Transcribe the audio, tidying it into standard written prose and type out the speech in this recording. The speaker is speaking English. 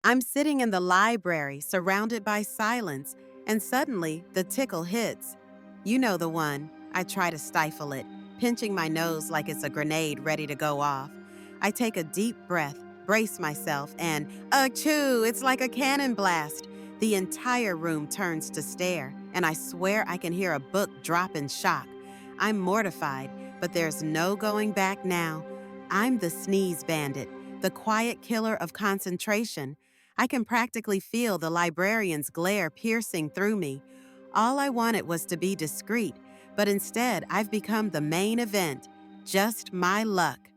I'm sitting in the library, surrounded by silence, and suddenly the tickle hits. You know the one. I try to stifle it, pinching my nose like it's a grenade ready to go off. I take a deep breath, brace myself, and achoo! It's like a cannon blast. The entire room turns to stare, and I swear I can hear a book drop in shock. I'm mortified, but there's no going back now. I'm the sneeze bandit, the quiet killer of concentration. I can practically feel the librarian's glare piercing through me. All I wanted was to be discreet, but instead I've become the main event. Just my luck.